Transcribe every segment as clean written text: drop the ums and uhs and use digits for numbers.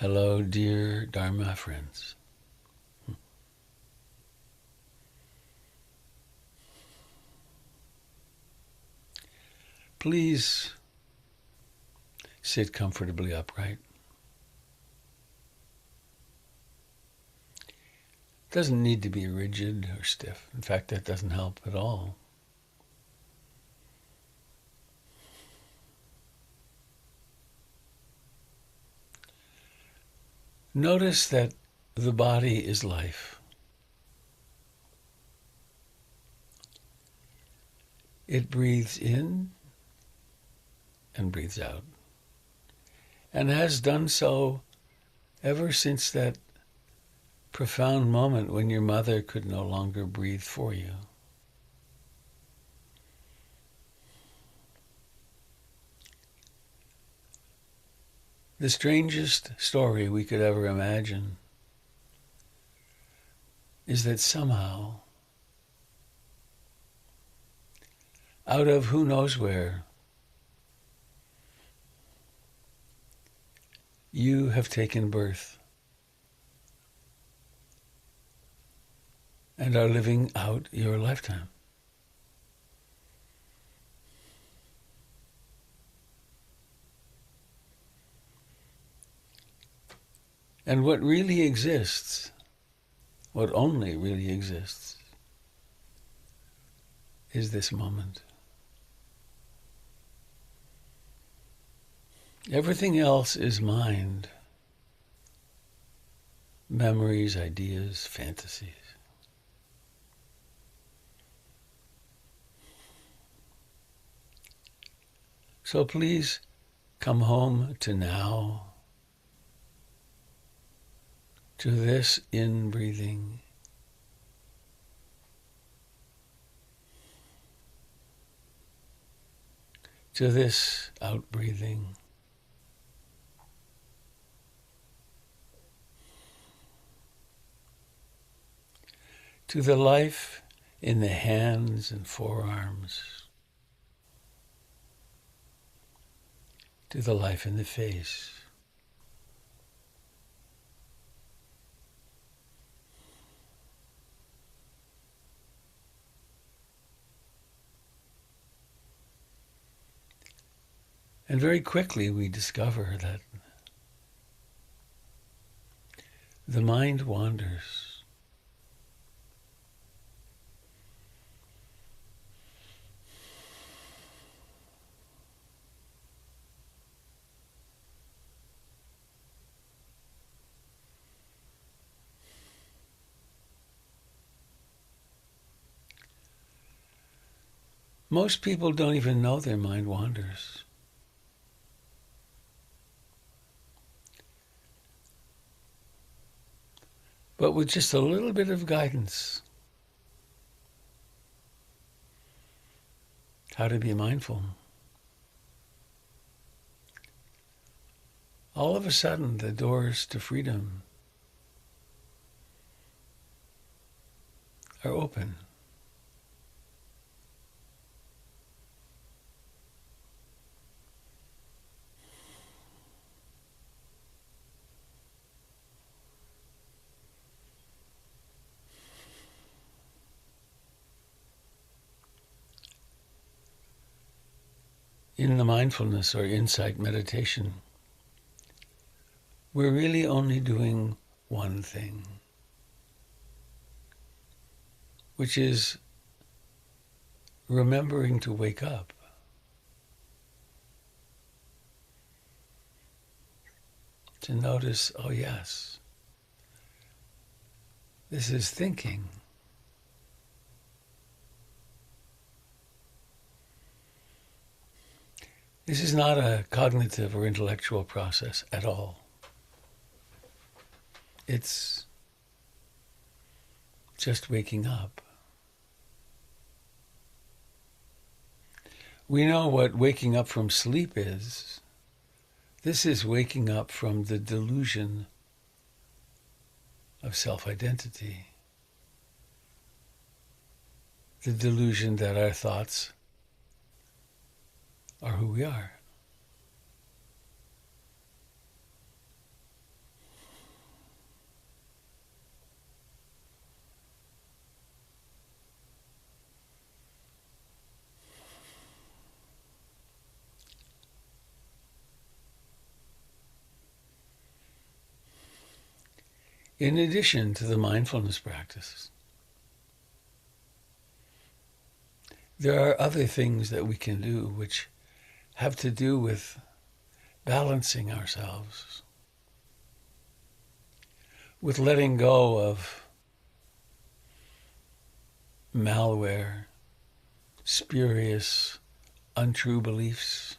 Hello, dear Dharma friends. Please sit comfortably upright. It doesn't need to be rigid or stiff. In fact, that doesn't help at all. Notice that the body is life. It breathes in and breathes out, and has done so ever since that profound moment when your mother could no longer breathe for you. The strangest story we could ever imagine is that somehow, out of who knows where, you have taken birth and are living out your lifetime. And what really exists, what only really exists, is this moment. Everything else is mind, memories, ideas, fantasies. So please come home to now, to this in-breathing, to this out-breathing, to the life in the hands and forearms, to the life in the face. And very quickly we discover that the mind wanders. Most people don't even know their mind wanders. But with just a little bit of guidance, how to be mindful, all of a sudden the doors to freedom are open. In the mindfulness or insight meditation, we're really only doing one thing, which is remembering to wake up. To notice, oh yes, this is thinking. This is not a cognitive or intellectual process at all. It's just waking up. We know what waking up from sleep is. This is waking up from the delusion of self-identity. The delusion that our thoughts are who we are. in addition to the mindfulness practices. There are other things that we can do which have to do with balancing ourselves, with letting go of malware, spurious, untrue beliefs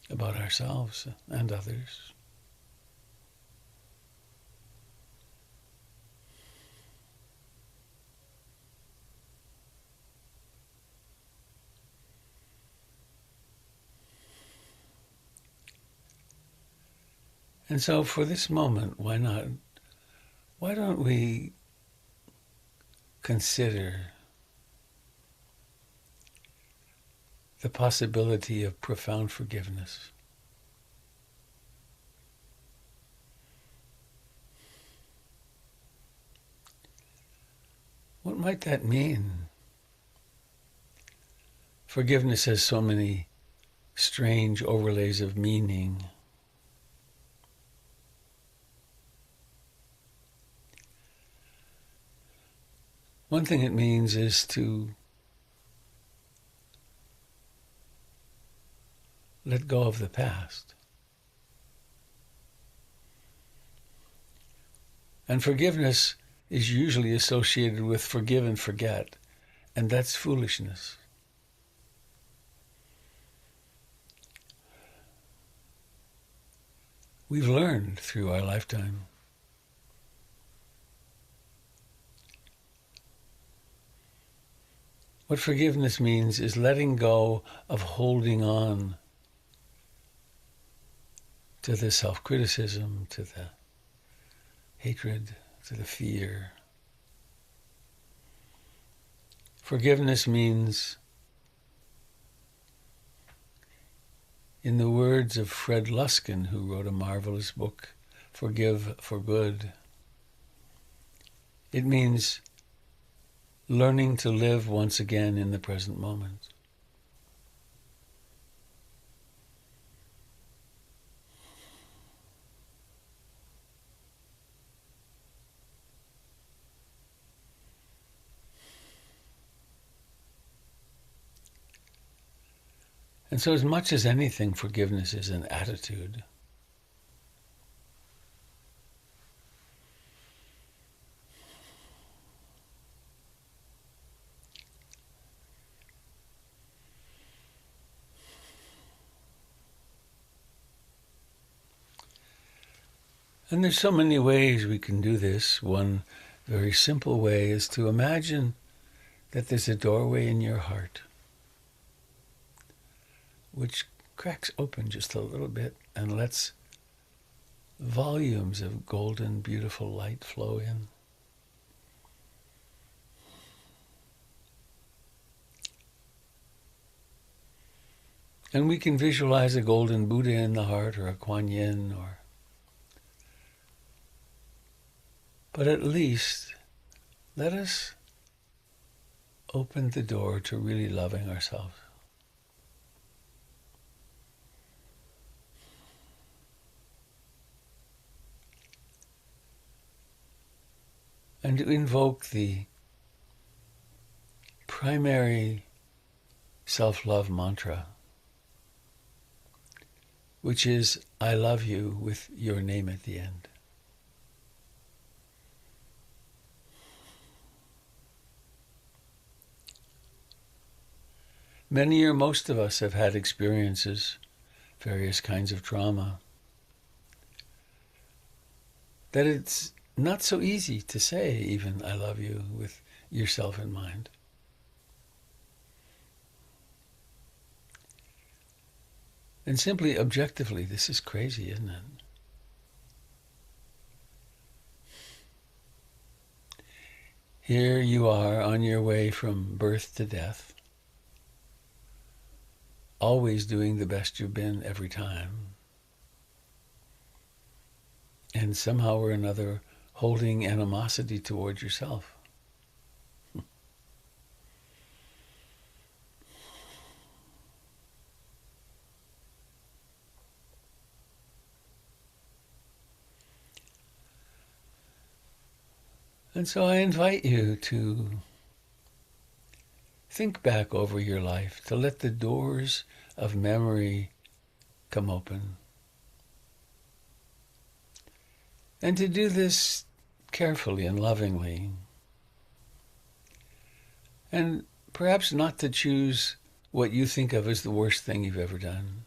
about ourselves and others. And so for this moment, why don't we consider the possibility of profound forgiveness? What might that mean? Forgiveness has so many strange overlays of meaning. One thing it means is to let go of the past. And forgiveness is usually associated with forgive and forget, and that's foolishness. We've learned through our lifetime what forgiveness means is letting go of holding on to the self-criticism, to the hatred, to the fear. Forgiveness means, in the words of Fred Luskin, who wrote a marvelous book, Forgive for Good, it means learning to live once again in the present moment. And so as much as anything, forgiveness is an attitude. And there's so many ways we can do this. One very simple way is to imagine that there's a doorway in your heart which cracks open just a little bit and lets volumes of golden, beautiful light flow in. And we can visualize a golden Buddha in the heart, or a Kuan Yin, but at least let us open the door to really loving ourselves. And to invoke the primary self-love mantra, which is, I love you, with your name at the end. Many or most of us have had experiences, various kinds of trauma, that it's not so easy to say even, I love you, with yourself in mind. And simply, objectively, this is crazy, isn't it? Here you are on your way from birth to death, always doing the best you've been every time. And somehow or another, holding animosity towards yourself. And so I invite you to think back over your life, to let the doors of memory come open. And to do this carefully and lovingly. And perhaps not to choose what you think of as the worst thing you've ever done.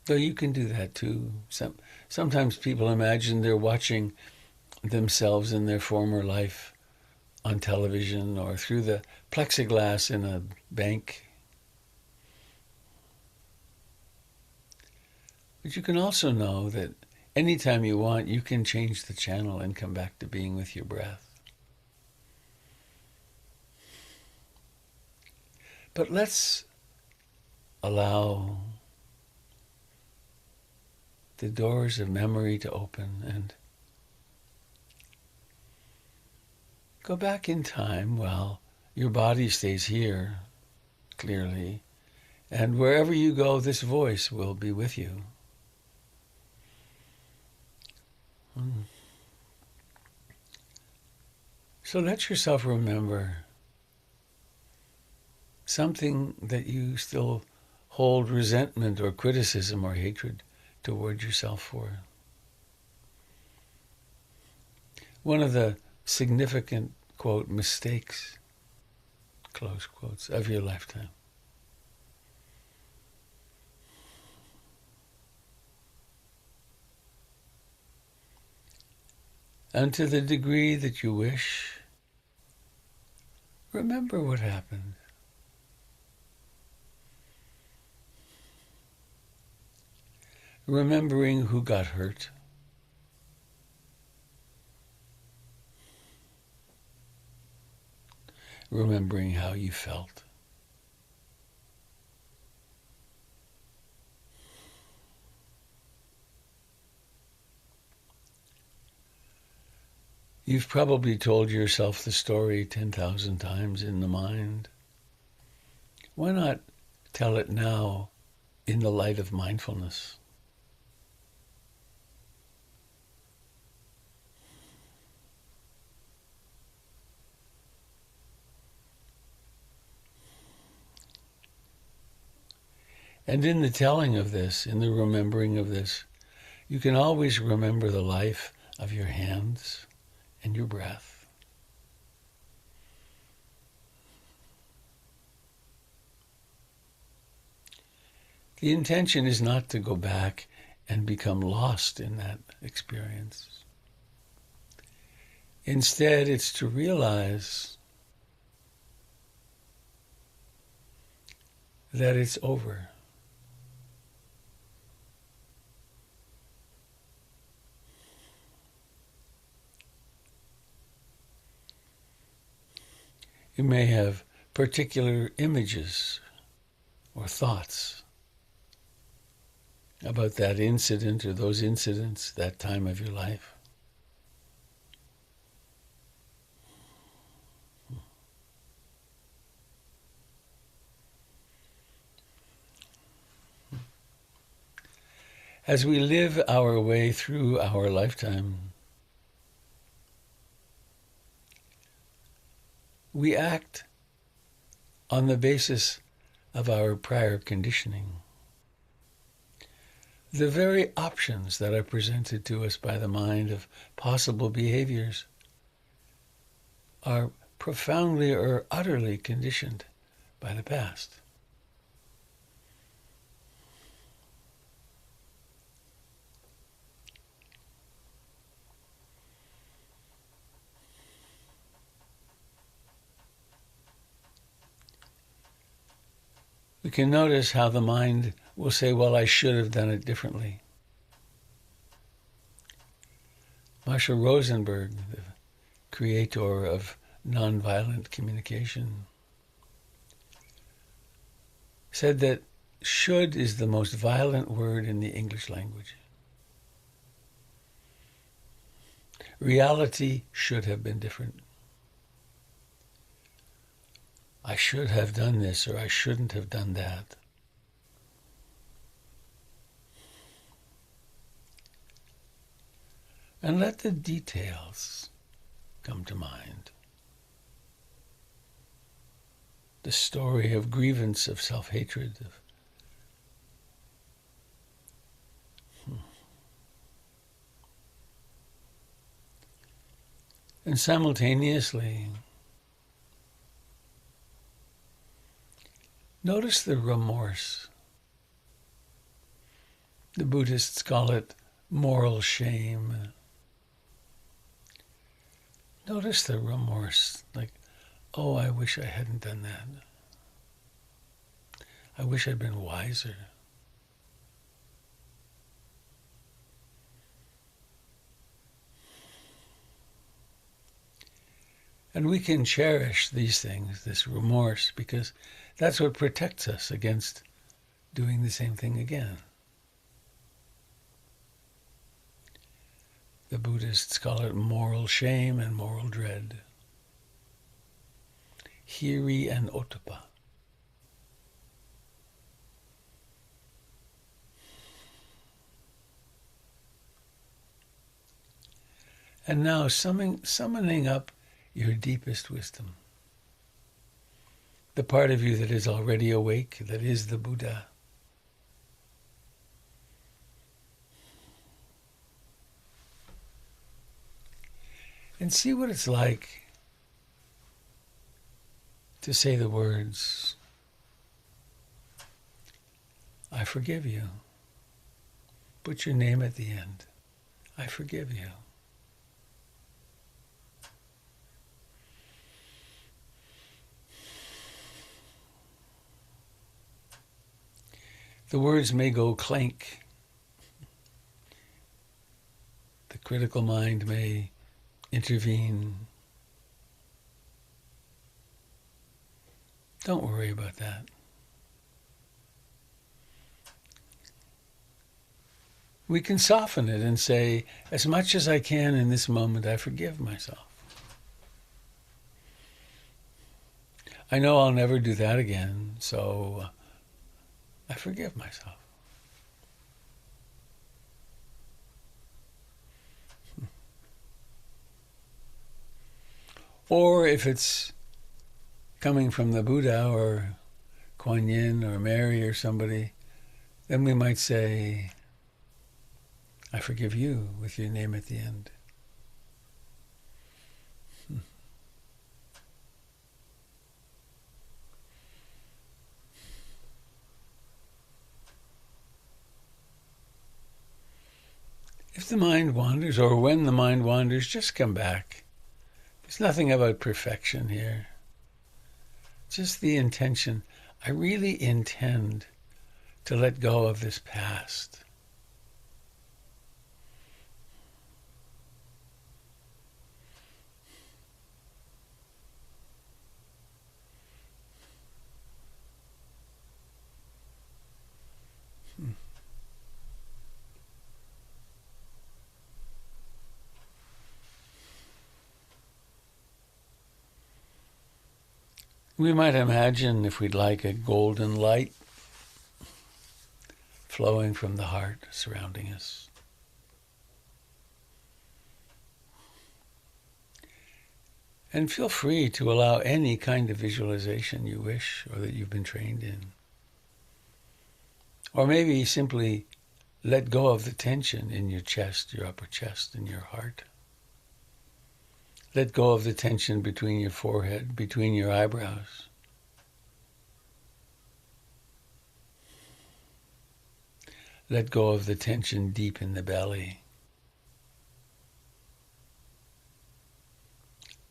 Though you can do that too. Sometimes people imagine they're watching themselves in their former life on television or through the plexiglass in a bank. But you can also know that anytime you want, you can change the channel and come back to being with your breath. But let's allow the doors of memory to open and go back in time while your body stays here, clearly, and wherever you go, this voice will be with you. So let yourself remember something that you still hold resentment or criticism or hatred toward yourself for. One of the significant, quote, mistakes, close quotes, of your lifetime. And to the degree that you wish, remember what happened. Remembering who got hurt. Remembering how you felt. You've probably told yourself the story 10,000 times in the mind. Why not tell it now in the light of mindfulness? And in the telling of this, in the remembering of this, you can always remember the life of your hands and your breath. The intention is not to go back and become lost in that experience. Instead, it's to realize that it's over. You may have particular images or thoughts about that incident or those incidents, that time of your life. As we live our way through our lifetime, we act on the basis of our prior conditioning. The very options that are presented to us by the mind of possible behaviors are profoundly or utterly conditioned by the past. We can notice how the mind will say, well, I should have done it differently. Marshall Rosenberg, the creator of nonviolent communication, said that should is the most violent word in the English language. Reality should have been different. I should have done this, or I shouldn't have done that. And let the details come to mind. The story of grievance, of self-hatred, and simultaneously, notice the remorse. The Buddhists call it moral shame. Notice the remorse, like, oh, I wish I hadn't done that. I wish I'd been wiser. And we can cherish these things, this remorse, because that's what protects us against doing the same thing again. The Buddhists call it moral shame and moral dread. Hiri and Ottappa. And now summoning up your deepest wisdom, the part of you that is already awake, that is the Buddha. And see what it's like to say the words, I forgive you. Put your name at the end. I forgive you. The words may go clank. The critical mind may intervene. Don't worry about that. We can soften it and say, as much as I can in this moment, I forgive myself. I know I'll never do that again, so I forgive myself. Or if it's coming from the Buddha or Kuan Yin or Mary or somebody, then we might say, I forgive you, with your name at the end. If the mind wanders, or when the mind wanders, just come back. There's nothing about perfection here. Just the intention. I really intend to let go of this past. We might imagine, if we'd like, a golden light flowing from the heart surrounding us. And feel free to allow any kind of visualization you wish or that you've been trained in. Or maybe simply let go of the tension in your chest, your upper chest, and your heart. Let go of the tension between your forehead, between your eyebrows. Let go of the tension deep in the belly.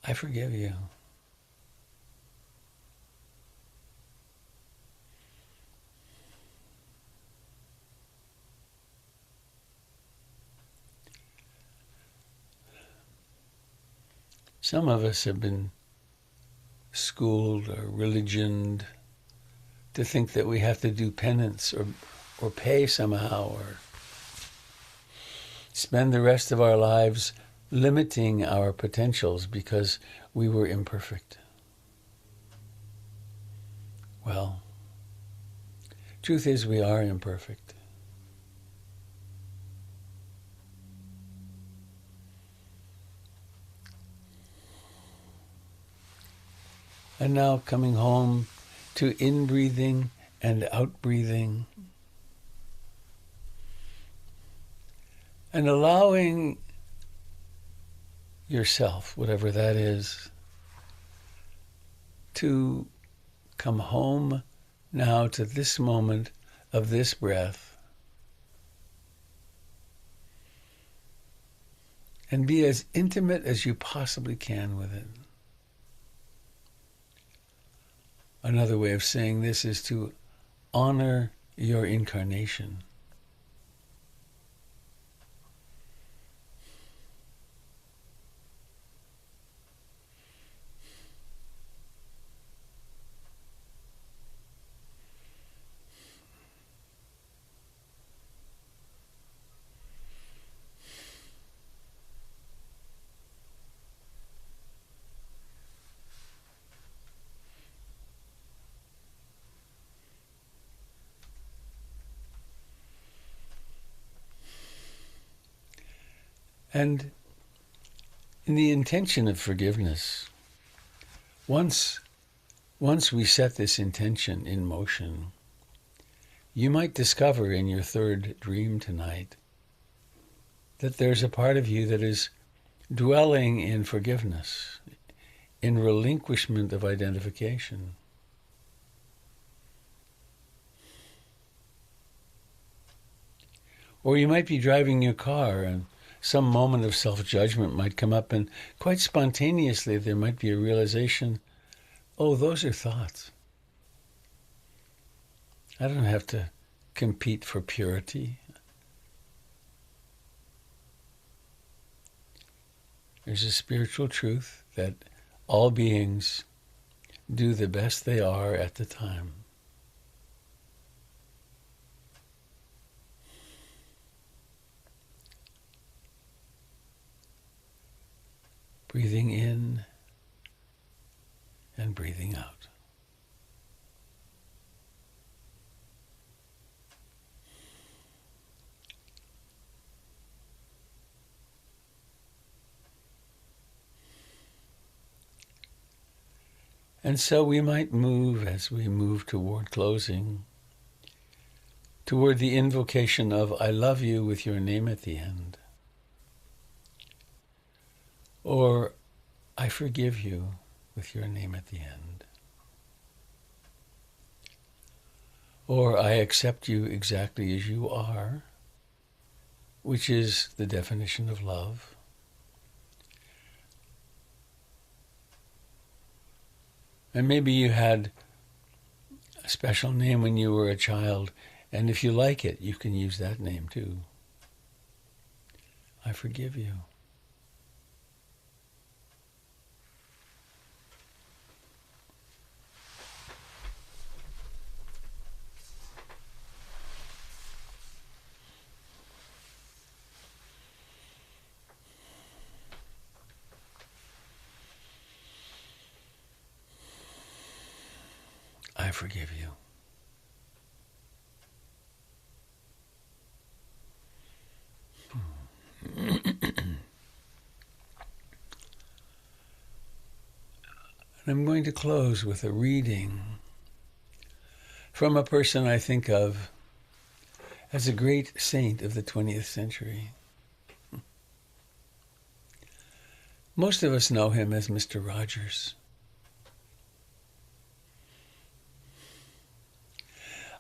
I forgive you. Some of us have been schooled or religioned to think that we have to do penance or pay somehow or spend the rest of our lives limiting our potentials because we were imperfect. Well, truth is we are imperfect. And now coming home to in-breathing and out-breathing. And allowing yourself, whatever that is, to come home now to this moment of this breath and be as intimate as you possibly can with it. Another way of saying this is to honor your incarnation. And in the intention of forgiveness, once we set this intention in motion, you might discover in your third dream tonight that there's a part of you that is dwelling in forgiveness, in relinquishment of identification. Or you might be driving your car and some moment of self-judgment might come up, and quite spontaneously there might be a realization, oh, those are thoughts. I don't have to compete for purity. There's a spiritual truth that all beings do the best they are at the time. Breathing in and breathing out. And so we might move, as we move toward closing, toward the invocation of I love you with your name at the end. Or, I forgive you with your name at the end. Or, I accept you exactly as you are, which is the definition of love. And maybe you had a special name when you were a child, and if you like it, you can use that name too. I forgive you. I forgive you. And I'm going to close with a reading from a person I think of as a great saint of the 20th century. Most of us know him as Mr. Rogers.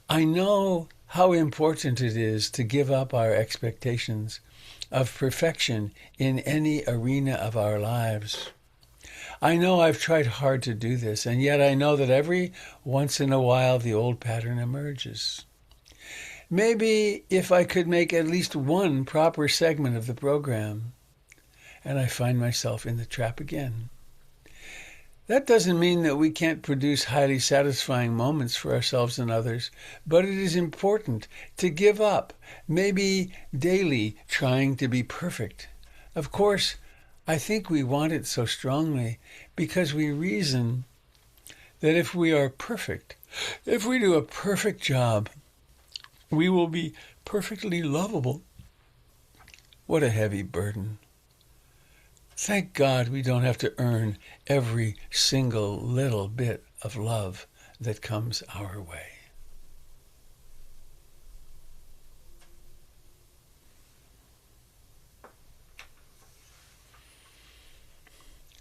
I know how important it is to give up our expectations of perfection in any arena of our lives. I know I've tried hard to do this, and yet I know that every once in a while the old pattern emerges. Maybe if I could make at least one proper segment of the program, and I find myself in the trap again. That doesn't mean that we can't produce highly satisfying moments for ourselves and others, but it is important to give up, maybe daily, trying to be perfect. Of course, I think we want it so strongly because we reason that if we are perfect, if we do a perfect job, we will be perfectly lovable. What a heavy burden. Thank God we don't have to earn every single little bit of love that comes our way.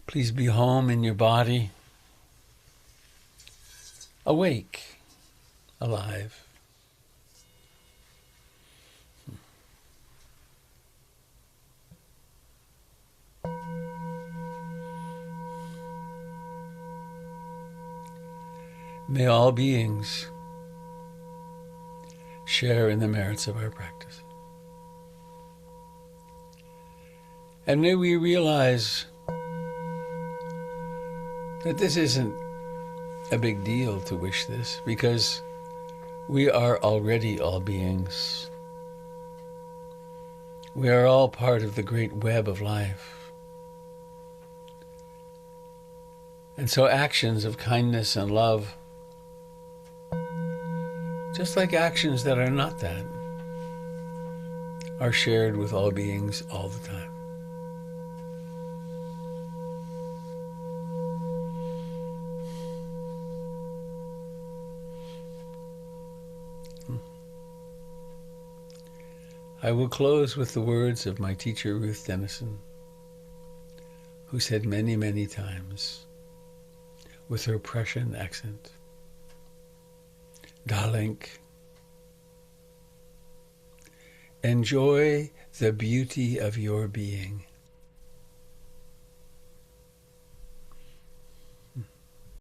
Please be home in your body, awake, alive. May all beings share in the merits of our practice. And may we realize that this isn't a big deal to wish this, because we are already all beings. We are all part of the great web of life. And so actions of kindness and love, just like actions that are not that, are shared with all beings all the time. I will close with the words of my teacher, Ruth Denison, who said many, many times, with her Prussian accent, "Darling, enjoy the beauty of your being.